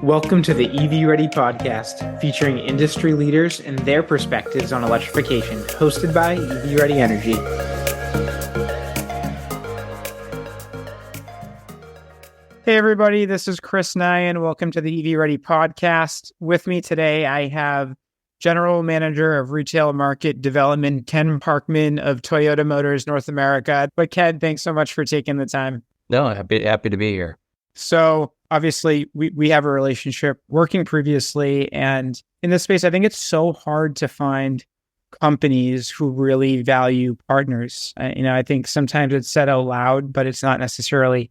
Welcome to the EV Ready podcast, featuring industry leaders and their perspectives on electrification, hosted by EV Ready Energy. Hey everybody, this is Chris Nihan. Welcome to the EV Ready podcast. With me today, I have General Manager of Retail Market Development, Ken Parkman of Toyota Motors North America. But Ken, thanks so much for taking the time. No, happy to be here. So obviously we have a relationship working previously, and in this space, I think it's so hard to find companies who really value partners. I think sometimes it's said out loud, but it's not necessarily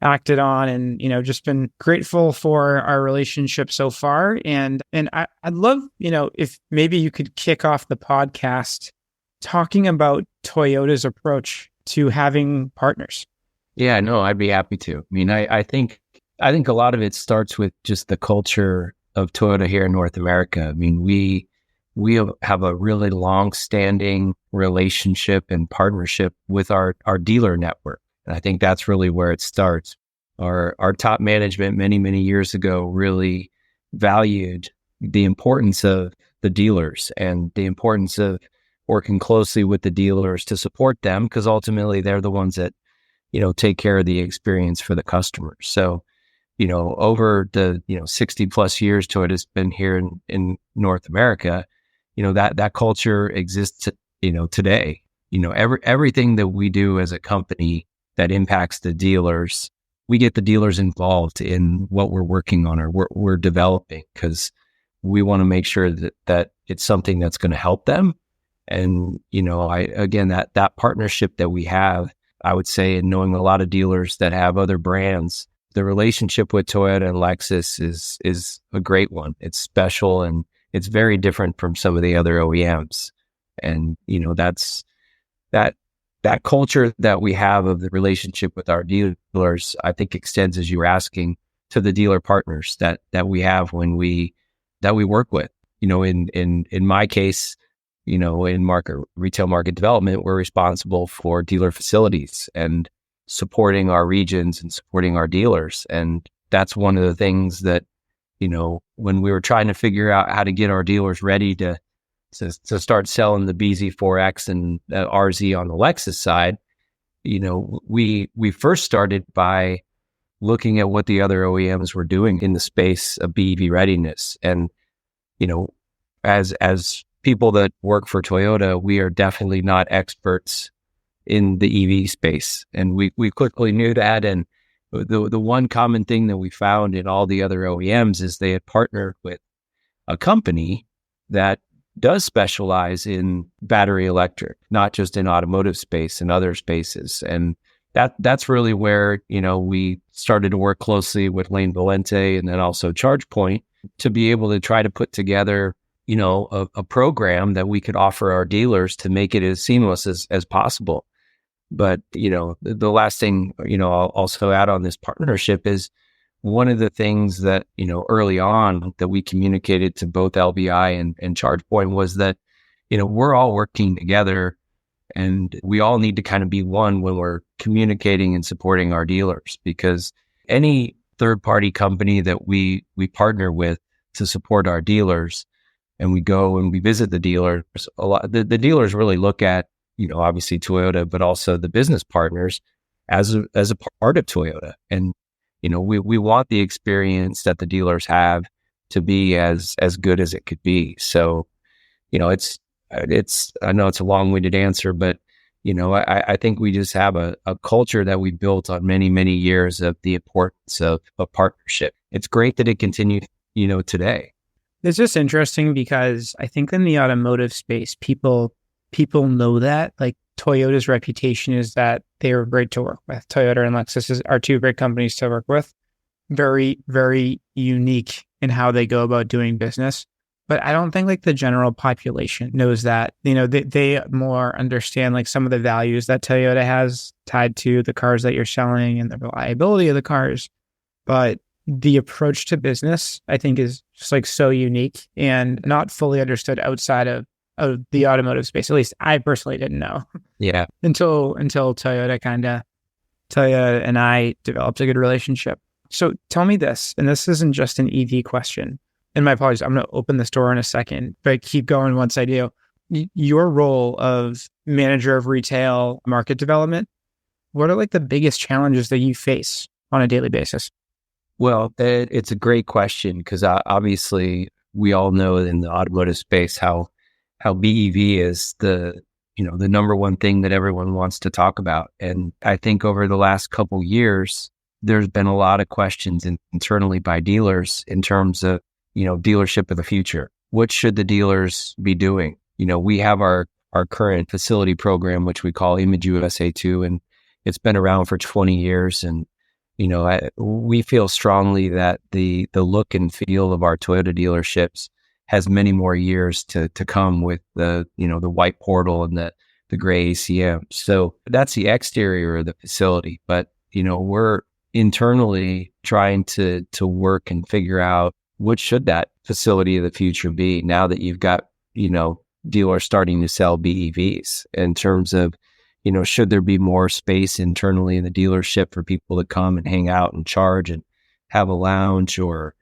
acted on, and, just been grateful for our relationship so far. And I'd love, if maybe you could kick off the podcast talking about Toyota's approach to having partners. Yeah, no, I'd be happy to. I mean, I think a lot of it starts with just the culture of Toyota here in North America. I mean, we have a really long-standing relationship and partnership with our dealer network. And I think that's really where it starts. Our top management many years ago really valued the importance of the dealers and the importance of working closely with the dealers to support them, because ultimately they're the ones that take care of the experience for the customers. So, over the 60 plus years Toyota's been here in North America, that culture exists today. Everything that we do as a company that impacts the dealers, we get the dealers involved in what we're working on or we're developing, because we want to make sure that it's something that's going to help them. And that partnership that we have, I would say, in knowing a lot of dealers that have other brands, the relationship with Toyota and Lexus is a great one. It's special and it's very different from some of the other OEMs. And, that's that culture that we have of the relationship with our dealers, I think extends, as you were asking, to the dealer partners that we have that we work with. In my case, in retail market development, we're responsible for dealer facilities and supporting our regions and supporting our dealers. And that's one of the things that, when we were trying to figure out how to get our dealers ready to start selling the BZ4X and RZ on the Lexus side, we first started by looking at what the other OEMs were doing in the space of BEV readiness. And, as people that work for Toyota, we are definitely not experts in the EV space. And we quickly knew that. And the one common thing that we found in all the other OEMs is they had partnered with a company that does specialize in battery electric, not just in automotive space and other spaces. And that's really where, we started to work closely with Lane Valente and then also ChargePoint to be able to try to put together a program that we could offer our dealers to make it as seamless as possible. But, the last thing, I'll also add on this partnership is one of the things that, early on that we communicated to both LBI and ChargePoint was that, we're all working together and we all need to kind of be one when we're communicating and supporting our dealers, because any third-party company that we partner with to support our dealers, and we go and we visit the dealers, the dealers really look at, obviously Toyota, but also the business partners as a part of Toyota. And, we want the experience that the dealers have to be as good as it could be. So, I know it's a long-winded answer, but, I think we just have a culture that we built on many years of the importance of a partnership. It's great that it continues, today. It's just interesting because I think in the automotive space, people know that, like, Toyota's reputation is that they are great to work with. Toyota and Lexus are two great companies to work with. Very, very unique in how they go about doing business. But I don't think like the general population knows that. They more understand like some of the values that Toyota has tied to the cars that you're selling and the reliability of the cars. But the approach to business, I think, is just like so unique and not fully understood outside of the automotive space. At least I personally didn't know. Yeah. Until Toyota and I developed a good relationship. So tell me this, and this isn't just an EV question. And my apologies, I'm going to open this door in a second, but keep going once I do. Your role of manager of retail market development, what are like the biggest challenges that you face on a daily basis? Well, it's a great question because obviously we all know in the automotive space how BEV is the number one thing that everyone wants to talk about. And I think over the last couple years, there's been a lot of questions internally by dealers in terms of, dealership of the future. What should the dealers be doing? We have our current facility program, which we call Image USA 2, and it's been around for 20 years. And, we feel strongly that the look and feel of our Toyota dealerships has many more years to come with the white portal and the gray ACM. So that's the exterior of the facility. But, we're internally trying to work and figure out what should that facility of the future be now that you've got, dealers starting to sell BEVs in terms of, should there be more space internally in the dealership for people to come and hang out and charge and have a lounge, or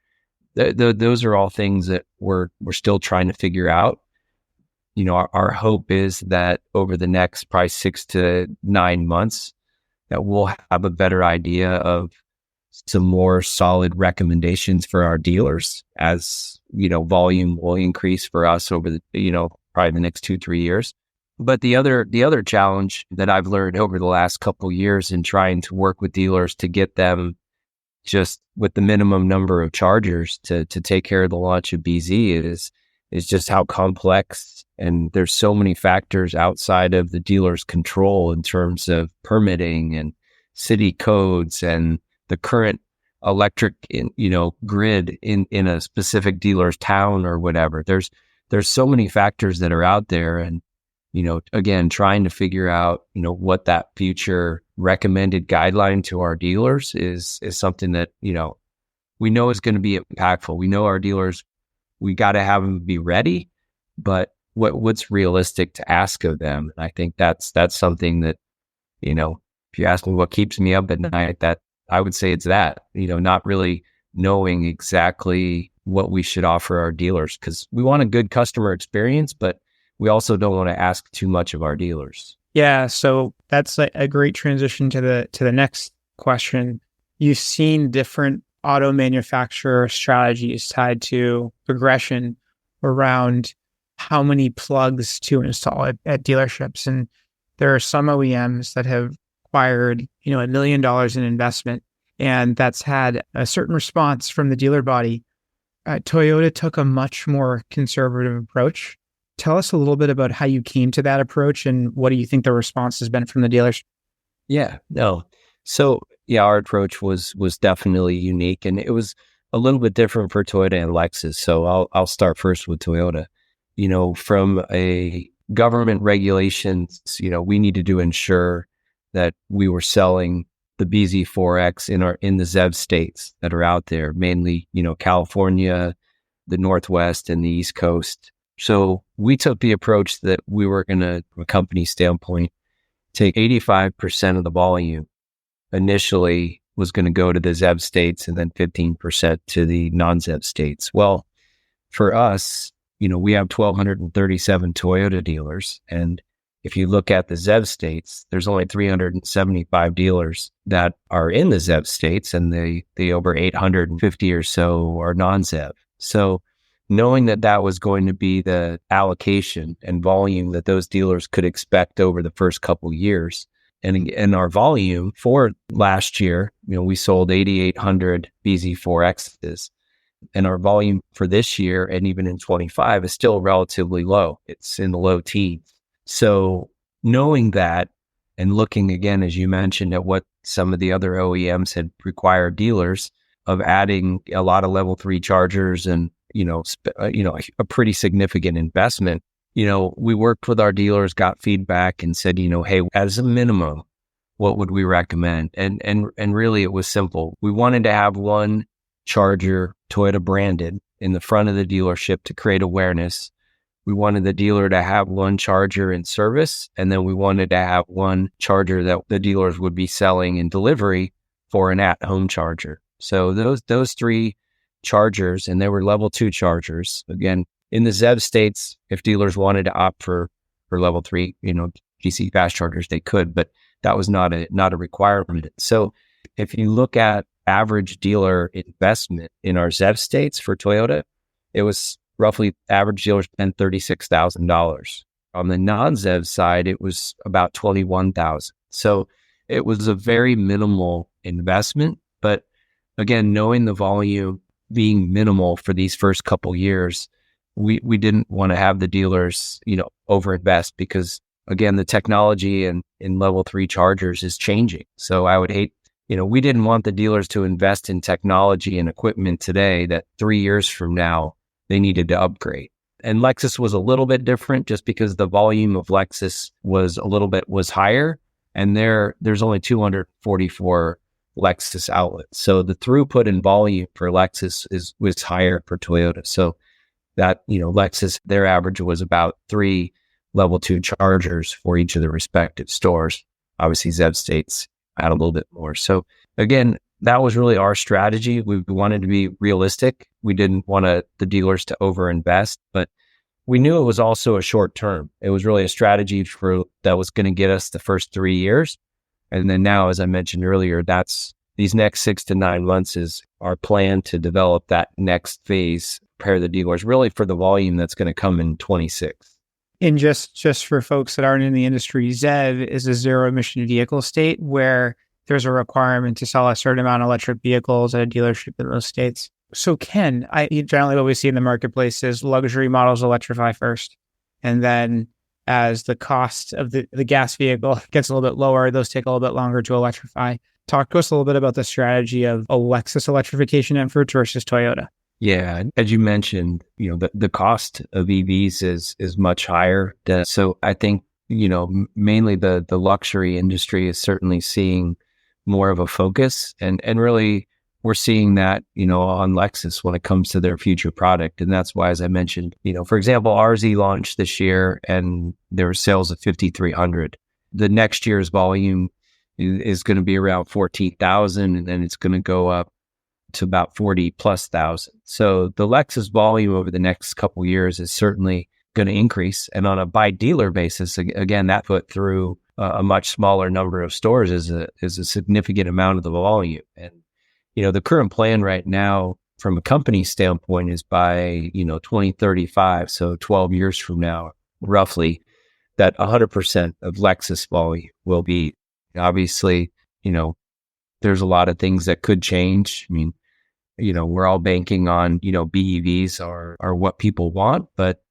those are all things that we're still trying to figure out. Our hope is that over the next probably 6 to 9 months that we'll have a better idea of some more solid recommendations for our dealers as, volume will increase for us over the, probably the next 2-3 years. But the other challenge that I've learned over the last couple of years in trying to work with dealers to get them just with the minimum number of chargers to take care of the launch of BZ is just how complex, and there's so many factors outside of the dealer's control in terms of permitting and city codes and the current electric grid in a specific dealer's town or whatever. There's so many factors that are out there, and again, trying to figure out, what that future recommended guideline to our dealers is something that, we know is going to be impactful. We know our dealers, we got to have them be ready, but what's realistic to ask of them? And I think that's something that, if you ask me what keeps me up at night, that I would say it's that, not really knowing exactly what we should offer our dealers, because we want a good customer experience, but we also don't want to ask too much of our dealers. Yeah, so that's a great transition to the next question. You've seen different auto manufacturer strategies tied to progression around how many plugs to install at dealerships, and there are some OEMs that have acquired $1 million in investment, and that's had a certain response from the dealer body. Toyota took a much more conservative approach. Tell us a little bit about how you came to that approach, and what do you think the response has been from the dealers? Yeah, no. So yeah, our approach was definitely unique, and it was a little bit different for Toyota and Lexus. So I'll start first with Toyota. From a government regulations, we needed to ensure that we were selling the BZ4X in the ZEV states that are out there, mainly, California, the Northwest, and the East Coast. So we took the approach that we were going to, from a company standpoint, take 85% of the volume initially was going to go to the ZEV states and then 15% to the non-ZEV states. Well, for us, we have 1,237 Toyota dealers. And if you look at the ZEV states, there's only 375 dealers that are in the ZEV states, and the over 850 or so are non-ZEV. So knowing that was going to be the allocation and volume that those dealers could expect over the first couple years, and our volume for last year, we sold 8,800 BZ4Xs, and our volume for this year and even in 25 is still relatively low. It's in the low teens. So knowing that, and looking again, as you mentioned, at what some of the other OEMs had required dealers of adding a lot of level 3 chargers and a pretty significant investment. We worked with our dealers, got feedback, and said, hey, as a minimum, what would we recommend? And really, it was simple. We wanted to have one charger, Toyota branded, in the front of the dealership to create awareness. We wanted the dealer to have one charger in service, and then we wanted to have one charger that the dealers would be selling in delivery for an at-home charger. So those three chargers, and they were level 2 chargers. Again, in the ZEV states, if dealers wanted to opt for level 3, DC fast chargers, they could, but that was not a requirement. So if you look at average dealer investment in our ZEV states for Toyota, it was roughly average dealer spent $36,000. On the non-ZEV side, it was about $21,000. So it was a very minimal investment, but again, knowing the volume being minimal for these first couple years, we didn't want to have the dealers, overinvest, because again, the technology in level 3 chargers is changing. So I would hate, we didn't want the dealers to invest in technology and equipment today that 3 years from now they needed to upgrade. And Lexus was a little bit different just because the volume of Lexus was higher, and there's only 244 Lexus outlets. So the throughput and volume for Lexus was higher for Toyota. So that, Lexus, their average was about 3 level 2 chargers for each of the respective stores. Obviously, ZEV states had a little bit more. So again, that was really our strategy. We wanted to be realistic. We didn't want the dealers to overinvest, but we knew it was also a short term. It was really a strategy that was going to get us the first 3 years. And then now, as I mentioned earlier, that's these next 6 to 9 months is our plan to develop that next phase, prepare the dealers really for the volume that's going to come in 26. And just for folks that aren't in the industry, ZEV is a zero emission vehicle state where there's a requirement to sell a certain amount of electric vehicles at a dealership in those states. So Ken, generally what we see in the marketplace is luxury models electrify first. And then as the cost of the gas vehicle gets a little bit lower, those take a little bit longer to electrify. Talk to us a little bit about the strategy of a Lexus electrification efforts versus Toyota. Yeah, as you mentioned, the cost of EVs is much higher. So I think, mainly the luxury industry is certainly seeing more of a focus, and really we're seeing that, on Lexus when it comes to their future product. And that's why, as I mentioned, for example, RZ launched this year and there were sales of 5,300. The next year's volume is going to be around 14,000, and then it's going to go up to about 40,000+. So the Lexus volume over the next couple of years is certainly going to increase. And on a by dealer basis, again, that put through a much smaller number of stores is a significant amount of the volume. And, the current plan right now from a company standpoint is by, 2035, so 12 years from now, roughly, that 100% of Lexus volume will be. Obviously, there's a lot of things that could change. I mean, we're all banking on, BEVs are what people want, but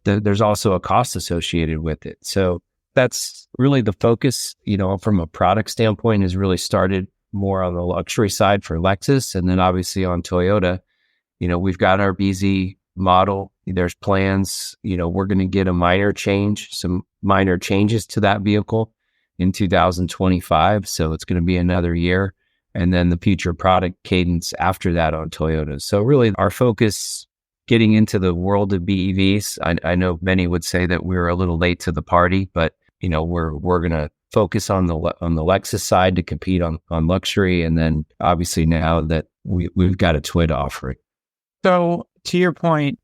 there's also a cost associated with it. So that's really the focus, from a product standpoint, has really started more on the luxury side for Lexus. And then obviously on Toyota, we've got our BZ model. There's plans, we're going to get some minor changes to that vehicle in 2025. So it's going to be another year. And then the future product cadence after that on Toyota. So really our focus getting into the world of BEVs, I know many would say that we're a little late to the party, but we're going to focus on the Lexus side to compete on luxury. And then obviously now that we've got a Toyota offering. So to your point,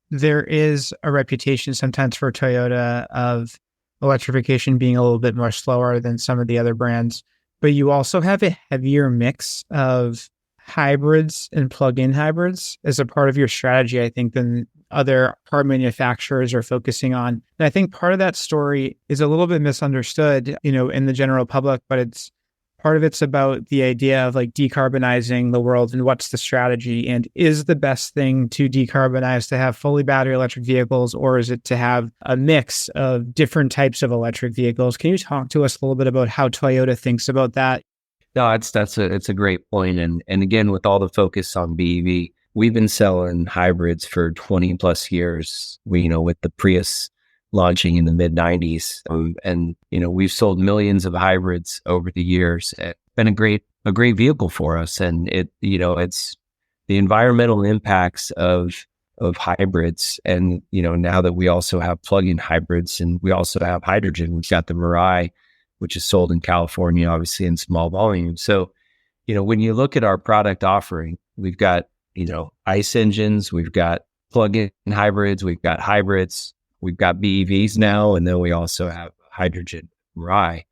there is a reputation sometimes for Toyota of electrification being a little bit more slower than some of the other brands, but you also have a heavier mix of hybrids and plug-in hybrids as a part of your strategy, I think, than other car manufacturers are focusing on. And I think part of that story is a little bit misunderstood, in the general public, but part of it's about the idea of like decarbonizing the world and what's the strategy, and is the best thing to decarbonize to have fully battery electric vehicles, or is it to have a mix of different types of electric vehicles? Can you talk to us a little bit about how Toyota thinks about that? No, it's a great point. And again, with all the focus on BEV, we've been selling hybrids for 20 plus years. With the Prius launching in the mid 90s, and we've sold millions of hybrids over the years. It's been a great vehicle for us, and it's the environmental impacts of hybrids. And now that we also have plug-in hybrids and we also have hydrogen, we've got the Mirai, which is sold in California, obviously in small volume. So when you look at our product offering, we've got, ICE engines, we've got plug-in hybrids, we've got hybrids, we've got BEVs now, and then we also have hydrogen rye.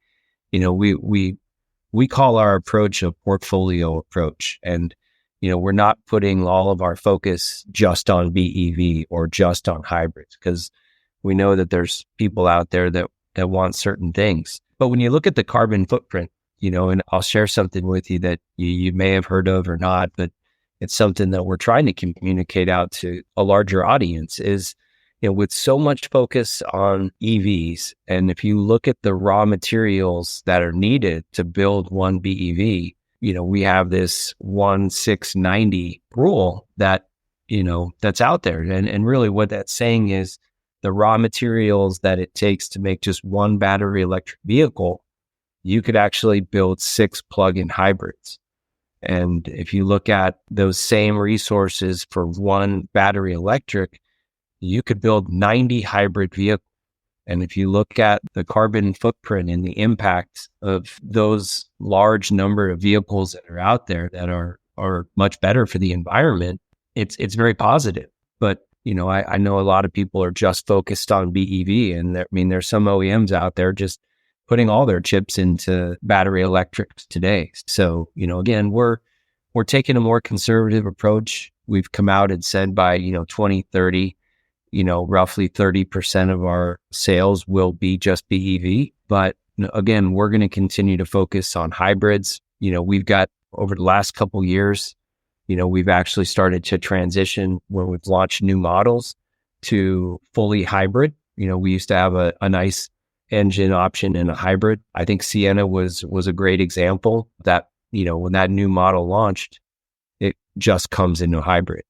We call our approach a portfolio approach, and we're not putting all of our focus just on BEV or just on hybrids, because we know that there's people out there that want certain things. But when you look at the carbon footprint, and I'll share something with you that you may have heard of or not, but it's something that we're trying to communicate out to a larger audience is, with so much focus on EVs, and if you look at the raw materials that are needed to build one BEV, we have this 1-6-90 rule that, that's out there. And really what that's saying is the raw materials that it takes to make just one battery electric vehicle, you could actually build 6 plug-in hybrids. And if you look at those same resources for one battery electric, you could build 90 hybrid vehicles. And if you look at the carbon footprint and the impact of those large number of vehicles that are out there that are much better for the environment, it's very positive. But, I know a lot of people are just focused on BEV, and there's some OEMs out there just putting all their chips into battery electrics today. So, again, we're taking a more conservative approach. We've come out and said by, 2030, roughly 30% of our sales will be just BEV. But again, we're going to continue to focus on hybrids. We've got over the last couple years, we've actually started to transition where we've launched new models to fully hybrid. We used to have a nice engine option in a hybrid. I think Sienna was a great example that, when that new model launched, it just comes into hybrid.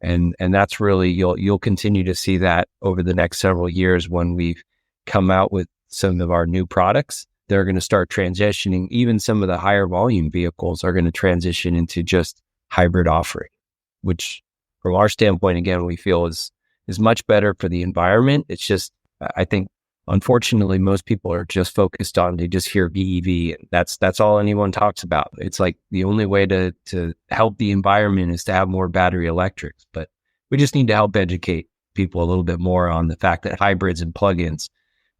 And that's really, you'll continue to see that over the next several years when we've come out with some of our new products. They're going to start transitioning. Even some of the higher volume vehicles are going to transition into just hybrid offering, which from our standpoint, again, we feel is much better for the environment. It's just, I think, unfortunately, most people are just focused on, they just hear BEV, and that's all anyone talks about. It's like the only way to help the environment is to have more battery electrics. But we just need to help educate people a little bit more on the fact that hybrids and plugins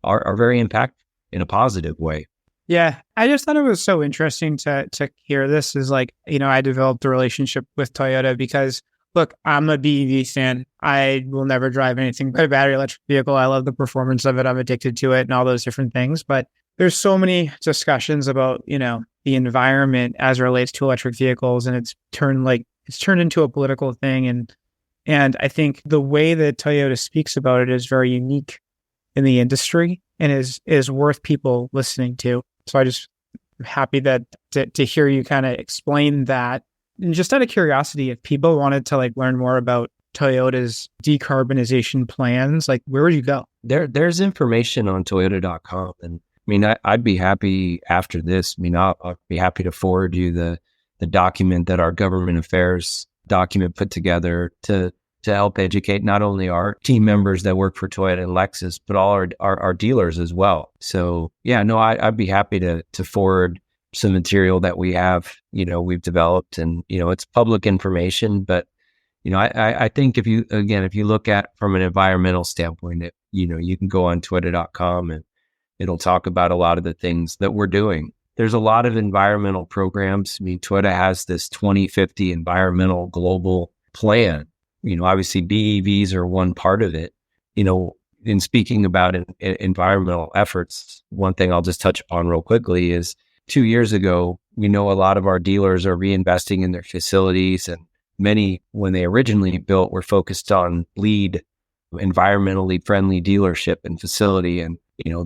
are very impactful in a positive way. Yeah, I just thought it was so interesting to hear this. Is like, I developed a relationship with Toyota because, look, I'm a BEV fan. I will never drive anything but a battery electric vehicle. I love the performance of it. I'm addicted to it and all those different things. But there's so many discussions about, the environment as it relates to electric vehicles, and it's turned into a political thing. And I think the way that Toyota speaks about it is very unique in the industry and is worth people listening to. So I just am happy that to hear you kind of explain that. And just out of curiosity, if people wanted to learn more about Toyota's decarbonization plans, where would you go? There's information on Toyota.com. And I'd be happy after this. I'll be happy to forward you the document that our government affairs document put together to help educate not only our team members that work for Toyota and Lexus, but all our dealers as well. So yeah, no, I'd be happy to forward some material that we have, we've developed, and, it's public information. But, I think if you look at from an environmental standpoint, you can go on Toyota.com and it'll talk about a lot of the things that we're doing. There's a lot of environmental programs. Toyota has this 2050 environmental global plan. Obviously BEVs are one part of it. In speaking about environmental efforts, one thing I'll just touch upon real quickly is 2 years ago, we know a lot of our dealers are reinvesting in their facilities, and many, when they originally built, were focused on LEED, environmentally friendly dealership and facility. And,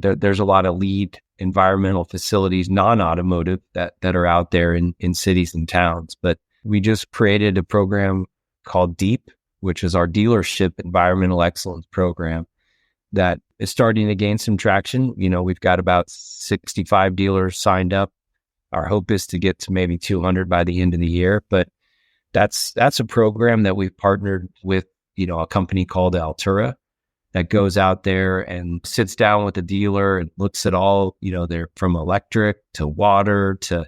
there's a lot of LEED environmental facilities, non-automotive, that are out there in cities and towns. But we just created a program called DEEP, which is our dealership environmental excellence program that is starting to gain some traction. We've got about 65 dealers signed up. Our hope is to get to maybe 200 by the end of the year. But that's a program that we've partnered with, a company called Altura that goes out there and sits down with the dealer and looks at all, they're from electric to water to,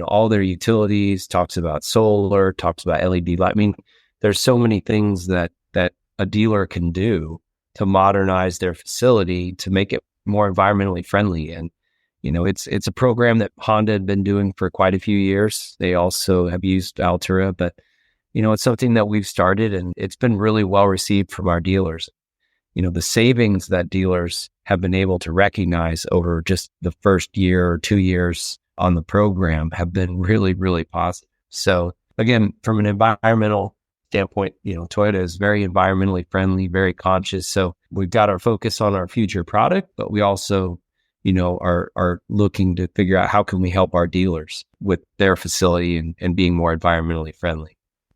all their utilities, talks about solar, talks about LED light. I mean, there's so many things that a dealer can do to modernize their facility to make it more environmentally friendly. And, it's a program that Honda had been doing for quite a few years. They also have used Altura, but, it's something that we've started and it's been really well received from our dealers. The savings that dealers have been able to recognize over just the first year or 2 years on the program have been really, really positive. So again, from an environmental standpoint, Toyota is very environmentally friendly, very conscious. So we've got our focus on our future product, but we also, are looking to figure out how can we help our dealers with their facility and being more environmentally friendly.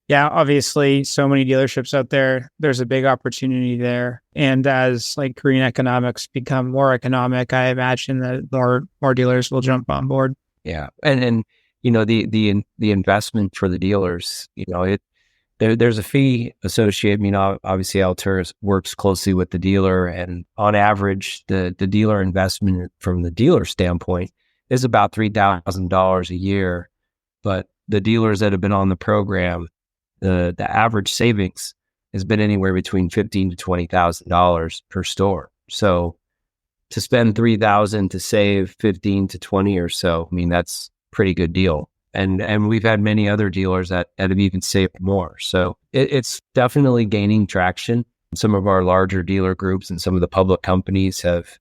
Yeah, obviously, so many dealerships out there. There's a big opportunity there. And as green economics become more economic, I imagine that more dealers will jump on board. Yeah. And the investment for the dealers, there's a fee associated. Obviously Altura works closely with the dealer, and on average, the dealer investment from the dealer standpoint is about $3,000 a year. But the dealers that have been on the program, the average savings has been anywhere between $15,000 to $20,000 per store. So to spend $3,000 to save 15 to 20 or so, that's a pretty good deal. And we've had many other dealers that have even saved more. So it's definitely gaining traction. Some of our larger dealer groups and some of the public companies have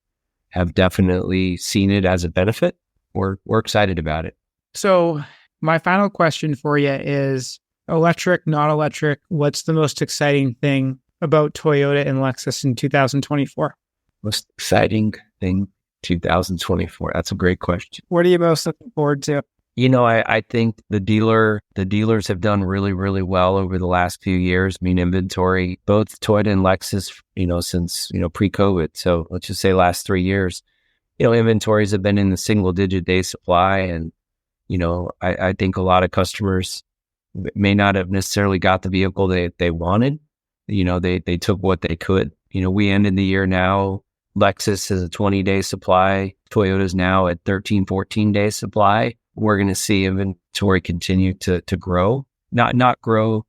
definitely seen it as a benefit. We're excited about it. So my final question for you is, electric, not electric, what's the most exciting thing about Toyota and Lexus in 2024? Most exciting thing 2024? That's a great question. What are you most looking forward to? I think the dealers have done really, really well over the last few years. Inventory, both Toyota and Lexus, since, pre-COVID. So let's just say last 3 years, inventories have been in the single digit day supply. And, I think a lot of customers may not have necessarily got the vehicle they wanted. They took what they could. We ended the year now, Lexus has a 20-day supply. Toyota's now at 13, 14-day supply. We're going to see inventory continue to grow, not grow,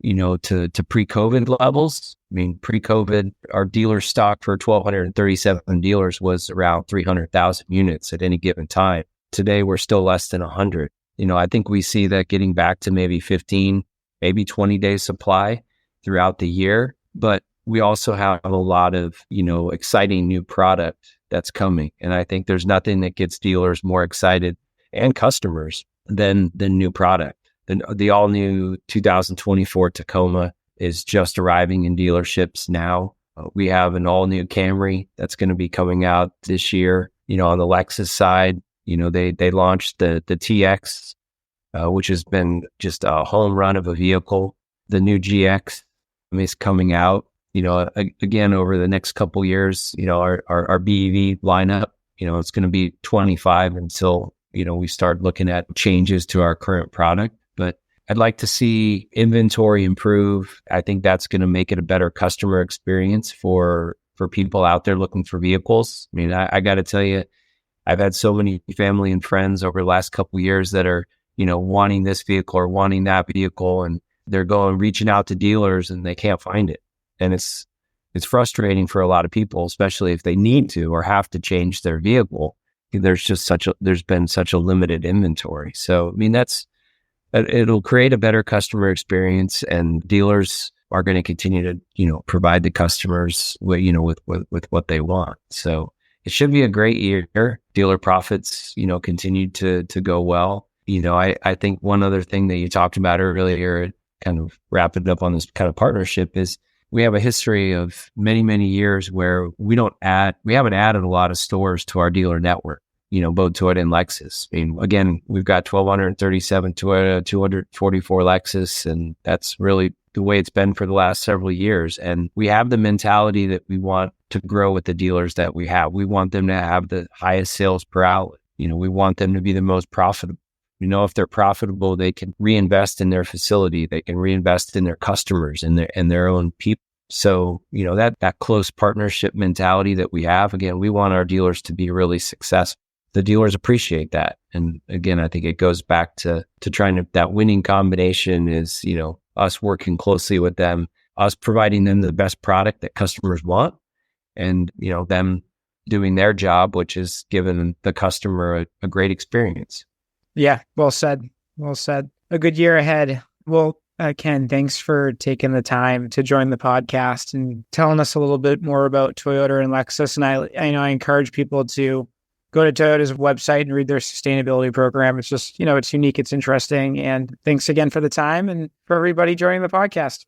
to pre-COVID levels. Pre-COVID, our dealer stock for 1,237 dealers was around 300,000 units at any given time. Today, we're still less than 100. I think we see that getting back to maybe 15, maybe 20 days supply throughout the year. But we also have a lot of, exciting new product that's coming. And I think there's nothing that gets dealers more excited and customers than new product. The all new 2024 Tacoma is just arriving in dealerships now. We have an all new Camry that's going to be coming out this year. On the Lexus side, they launched the TX, which has been just a home run of a vehicle. The new GX is coming out. Again, over the next couple years, our BEV lineup, it's going to be 25 until, we start looking at changes to our current product. But I'd like to see inventory improve. I think that's going to make it a better customer experience for people out there looking for vehicles. I got to tell you, I've had so many family and friends over the last couple of years that are, wanting this vehicle or wanting that vehicle, and they're reaching out to dealers and they can't find it. And it's frustrating for a lot of people, especially if they need to or have to change their vehicle. There's been such a limited inventory. So, it'll create a better customer experience, and dealers are going to continue to, provide the customers with what they want. So it should be a great year. Dealer profits, continue to go well. I think one other thing that you talked about earlier, kind of wrapping up on this kind of partnership, is we have a history of many, many years where we haven't added a lot of stores to our dealer network, both Toyota and Lexus. Again, we've got 1,237 Toyota, 244 Lexus, and that's really the way it's been for the last several years. And we have the mentality that we want to grow with the dealers that we have. We want them to have the highest sales per outlet. We want them to be the most profitable. If they're profitable, they can reinvest in their facility. They can reinvest in their customers and their own people. So, that close partnership mentality that we have, again, we want our dealers to be really successful. the dealers appreciate that. And again, I think it goes back to trying to, that winning combination is, us working closely with them, us providing them the best product that customers want, and, them doing their job, which is giving the customer a great experience. Yeah. Well said. Well said. A good year ahead. Well, Ken, thanks for taking the time to join the podcast and telling us a little bit more about Toyota and Lexus. And I encourage people to go to Toyota's website and read their sustainability program. It's just, it's unique, it's interesting. And thanks again for the time and for everybody joining the podcast.